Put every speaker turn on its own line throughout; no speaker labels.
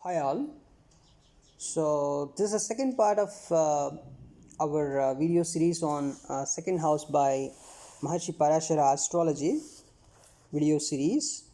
Hi all. So this is the second part of our video series on second house by Maharshi Parashara Astrology video series,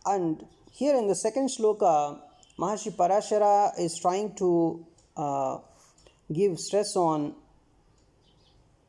and here in the second shloka Maharshi Parashara is trying to give stress on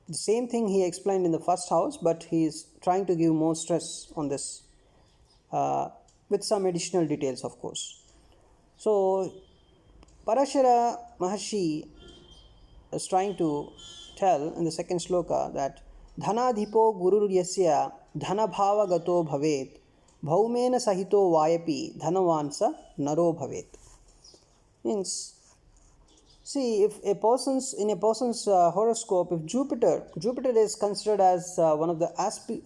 the same thing he explained in the first house, but he is trying to give more stress on this with some additional details, of course. So Parashara Maharshi is trying to tell in the second shloka that Dhanadhipo Gururyasya Dhanabhava Gato Bhavet Bhaumena Sahito Vayapi Dhanavansa Naro Bhavet. Means, see, if a person's horoscope, if Jupiter is considered as one of the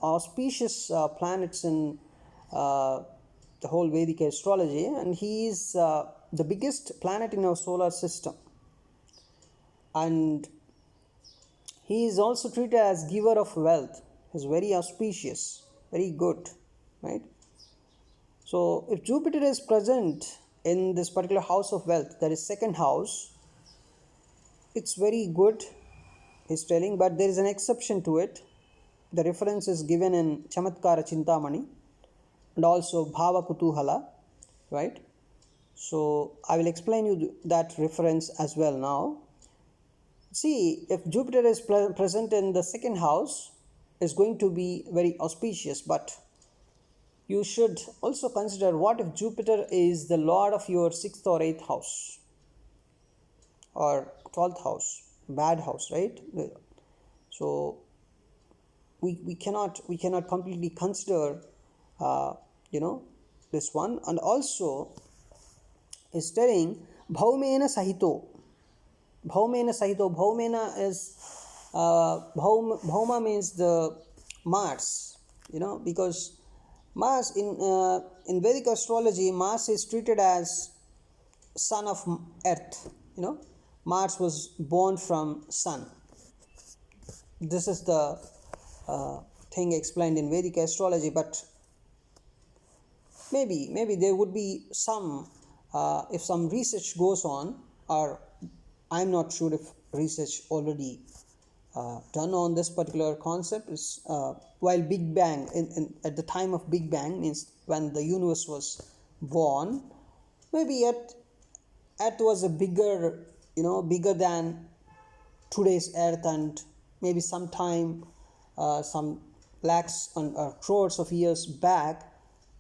auspicious planets in the whole Vedic astrology, and he is the biggest planet in our solar system, and he is also treated as giver of wealth. He is very auspicious, very good, right? So if Jupiter is present in this particular house of wealth, that is second house, it's very good, he's telling, but there is an exception to it. The reference is given in Chamatkara Chintamani and also Bhava Kutuhala, right? So I will explain you that reference as well now. See, if Jupiter is present in the second house, is going to be very auspicious, but you should also consider, what if Jupiter is the lord of your 6th or 8th house or 12th house, bad house, right? So we cannot completely consider this one. And also is telling Bhaumena Sahito. Bhaumena is Bhauma means the Mars, because Mars in Vedic astrology, Mars is treated as son of Earth. Mars was born from Sun. This is the thing explained in Vedic astrology, but maybe there would be some if some research goes on, or I'm not sure if research already done on this particular concept is while Big Bang, at the time of Big Bang, means when the universe was born, maybe Earth was a bigger than today's Earth, and maybe sometime some lakhs and crores of years back,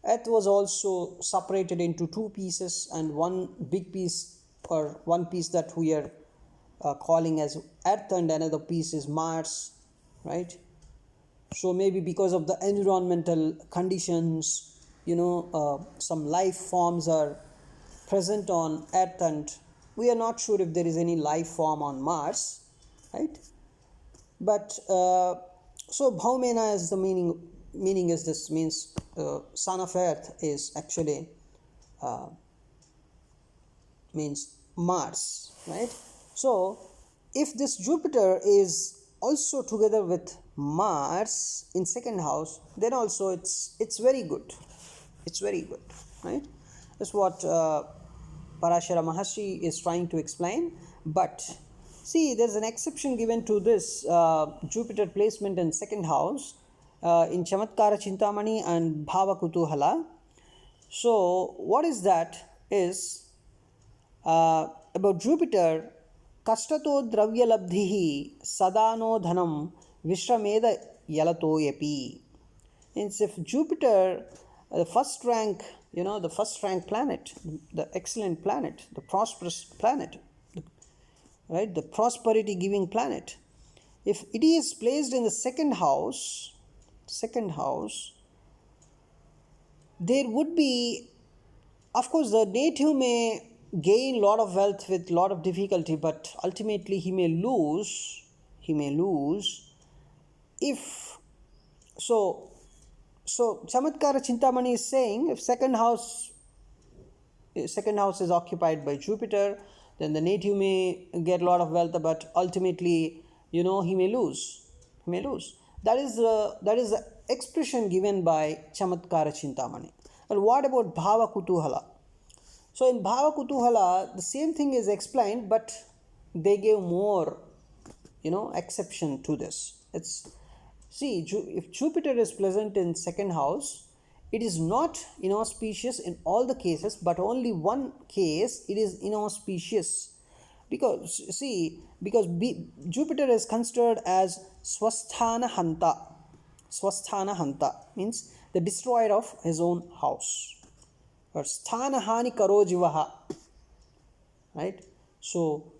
Earth was also separated into two pieces, and one big piece, or one piece that we are calling as Earth, and another piece is Mars, right? So maybe because of the environmental conditions, some life forms are present on Earth, and we are not sure if there is any life form on Mars, right? But so Bhaumena is the meaning is this, means son of Earth is actually means Mars, right? So if this Jupiter is also together with Mars in second house, then also it's very good. It's very good, right? That's what Parashara Maharshi is trying to explain. But see, there's an exception given to this Jupiter placement in second house in Chamatkara Chintamani and Bhava Kutuhala. So what is that is about Jupiter. Kashtato dravya labdhihi sadano dhanam vishrameda yalato yapi. Means if Jupiter, the first rank planet, the excellent planet, the prosperous planet, right, the prosperity giving planet, if it is placed in the second house, there would be, of course, the native may gain lot of wealth with lot of difficulty, but ultimately he may lose if so Chamatkara Chintamani is saying, if second house is occupied by Jupiter, then the native may get a lot of wealth, but ultimately he may lose. That is the expression given by Chamatkara Chintamani. And what about Bhava Kutuhala? So in Bhava Kutuhala, the same thing is explained, but they gave more, exception to this. It's see, if Jupiter is present in second house, it is not inauspicious in all the cases, but only one case it is inauspicious. Because see, because Jupiter is considered as Swasthana Hanta. Swasthana Hanta means the destroyer of his own house. Or Sthana Hani Karo Jivaha. Right? So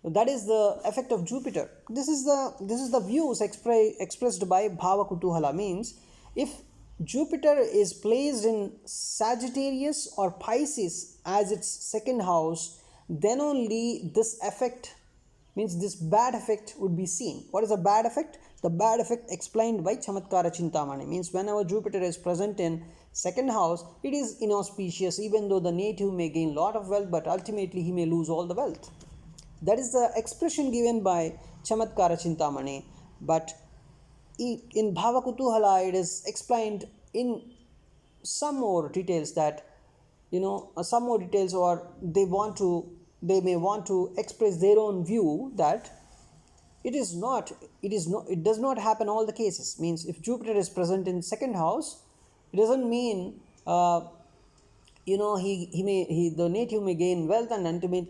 that is the effect of Jupiter. This is the views expressed by Bhava Kutuhala. Means if Jupiter is placed in Sagittarius or Pisces as its second house, then only this effect, means this bad effect, would be seen. What is a bad effect? The bad effect explained by Chamatkara Chintamani, means whenever Jupiter is present in second house, it is inauspicious, even though the native may gain lot of wealth, but ultimately he may lose all the wealth. That is the expression given by Chamatkara Chintamani. But in Bhava Kutuhala, it is explained in some more details, that some more details, or they may want to express their own view that it does not happen all the cases. Means if Jupiter is present in second house, it doesn't mean the native may gain wealth, and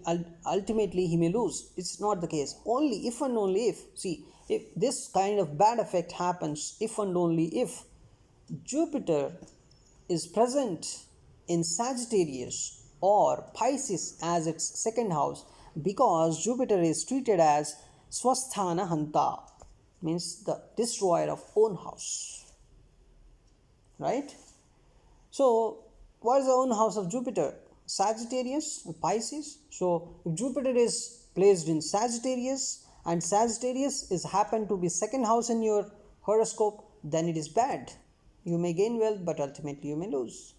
ultimately he may lose. It's not the case. Only if and only if, see, if this kind of bad effect happens, if and only if Jupiter is present in Sagittarius or Pisces as its second house, because Jupiter is treated as Swasthana Hanta, means the destroyer of own house. Right? So what is the own house of Jupiter? Sagittarius, Pisces. So if Jupiter is placed in Sagittarius, and Sagittarius is happen to be second house in your horoscope, then it is bad. You may gain wealth, but ultimately you may lose.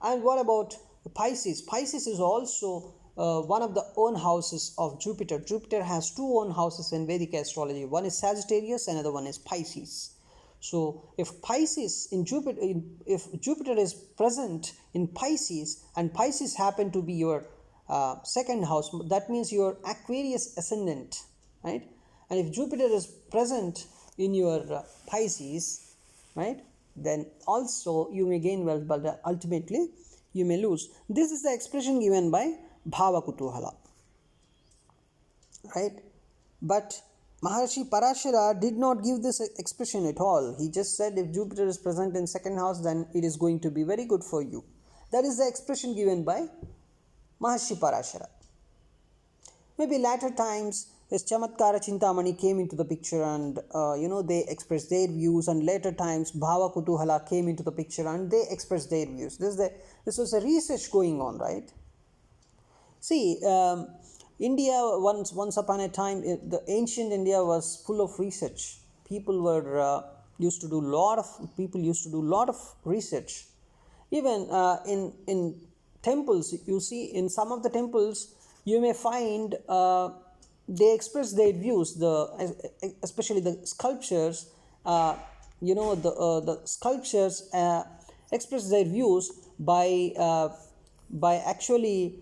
And what about Pisces? Pisces is also one of the own houses of Jupiter. Jupiter has two own houses in Vedic astrology. One is Sagittarius, another one is Pisces. So if Jupiter is present in Pisces, and Pisces happen to be your second house, that means your Aquarius ascendant, right? And if Jupiter is present in your Pisces, right, then also you may gain wealth, but ultimately you may lose. This is the expression given by Bhava Kutuhala, right? But Maharshi Parashara did not give this expression at all. He just said if Jupiter is present in second house, then it is going to be very good for you. That is the expression given by Maharshi Parashara. Maybe later times, as Chamatkara Chintamani came into the picture, and they expressed their views, and later times Bhava Kutuhala came into the picture and they expressed their views. This was a research going on, right? See, India once upon a time, the ancient India was full of research. Used to do lot of research. Even in temples, you see, in some of the temples, you may find they express their views. Especially the sculptures, the sculptures express their views by actually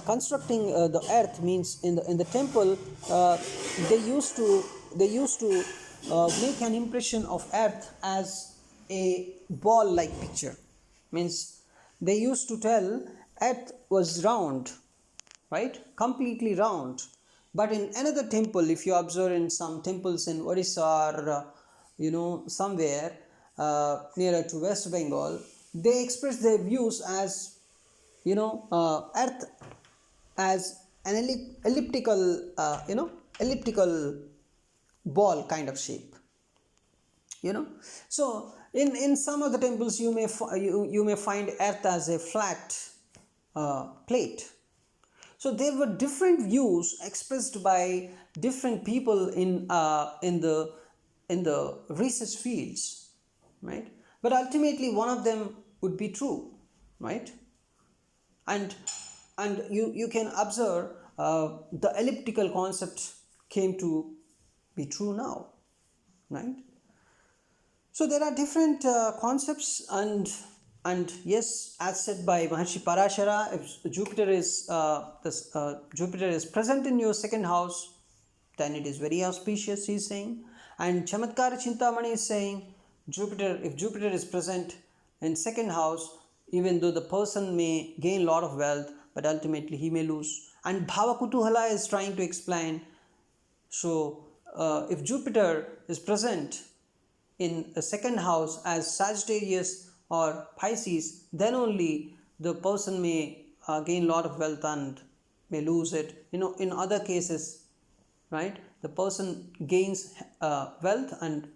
constructing the earth. Means in the temple, they used to make an impression of earth as a ball like picture. Means they used to tell earth was round, right, completely round. But in another temple, if you observe in some temples in Odisha or somewhere nearer to West Bengal, they express their views as earth as an elliptical ball kind of shape. So in some of the temples, you may find earth as a flat plate. So there were different views expressed by different people in the research fields, right? But ultimately one of them would be true, right? And you can observe the elliptical concept came to be true now, right? So there are different concepts, and And yes, as said by Maharshi Parashara, if Jupiter is present in your second house, then it is very auspicious, he is saying. And Chamatkara Chintamani is saying, if Jupiter is present in second house, even though the person may gain a lot of wealth, but ultimately he may lose. And Bhava Kutuhala is trying to explain, so if Jupiter is present in the second house as Sagittarius or Pisces, then only the person may gain a lot of wealth and may lose it. In other cases, right, the person gains wealth and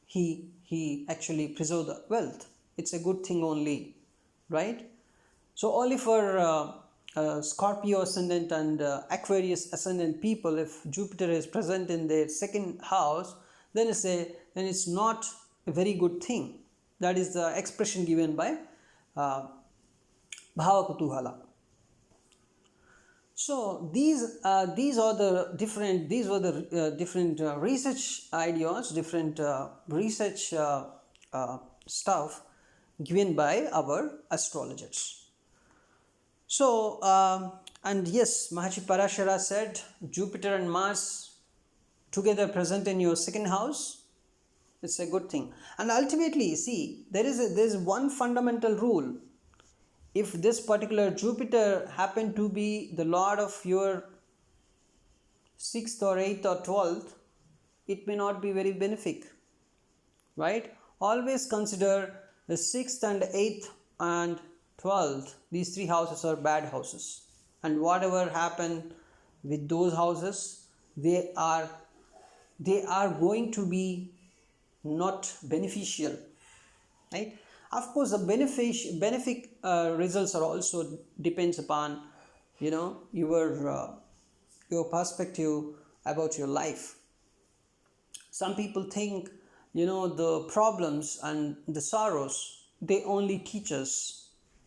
he actually preserve the wealth. It's a good thing only, right? So only for Scorpio ascendant and Aquarius ascendant people, if Jupiter is present in their second house, then it's not a very good thing. That is the expression given by Bhava Kutuhala. So these are the different research ideas, different research stuff given by our astrologers. So and yes, Maharshi Parashara said Jupiter and Mars together present in your second house, it's a good thing. And ultimately, see, there is one fundamental rule. If this particular Jupiter happened to be the lord of your 6th or 8th or 12th, it may not be very benefic, right? Always consider the 6th and 8th and 12th, these three houses are bad houses, and whatever happened with those houses, they are going to be not beneficial, right? Of course, the benefic results are also depends upon your perspective about your life. Some people think the problems and the sorrows, they only teach us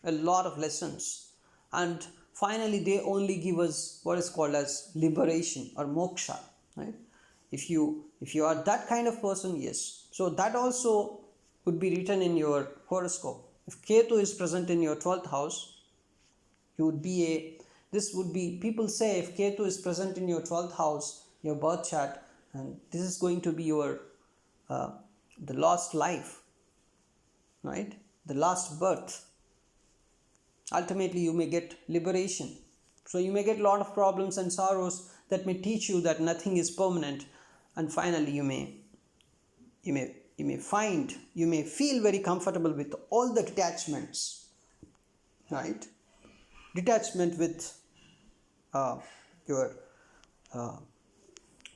a lot of lessons, and finally they only give us what is called as liberation or moksha, right? If you are that kind of person, yes, so that also would be written in your horoscope. If Ketu is present in your 12th house, you would be people say, if Ketu is present in your 12th house, your birth chart, and this is going to be your the lost life, right? The last birth. Ultimately, you may get liberation. So you may get a lot of problems and sorrows that may teach you that nothing is permanent, and finally you may feel very comfortable with all the detachments, right? Detachment with your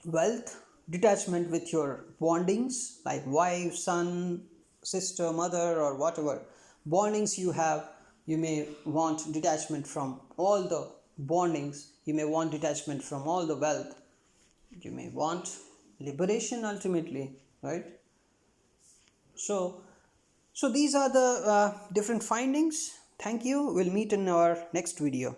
wealth, detachment with your bondings like wife, son, sister, mother, or whatever bondings you have. You may want detachment from all the bondings, you may want detachment from all the wealth, you may want liberation ultimately, right? So these are the different findings. Thank you. We'll meet in our next video.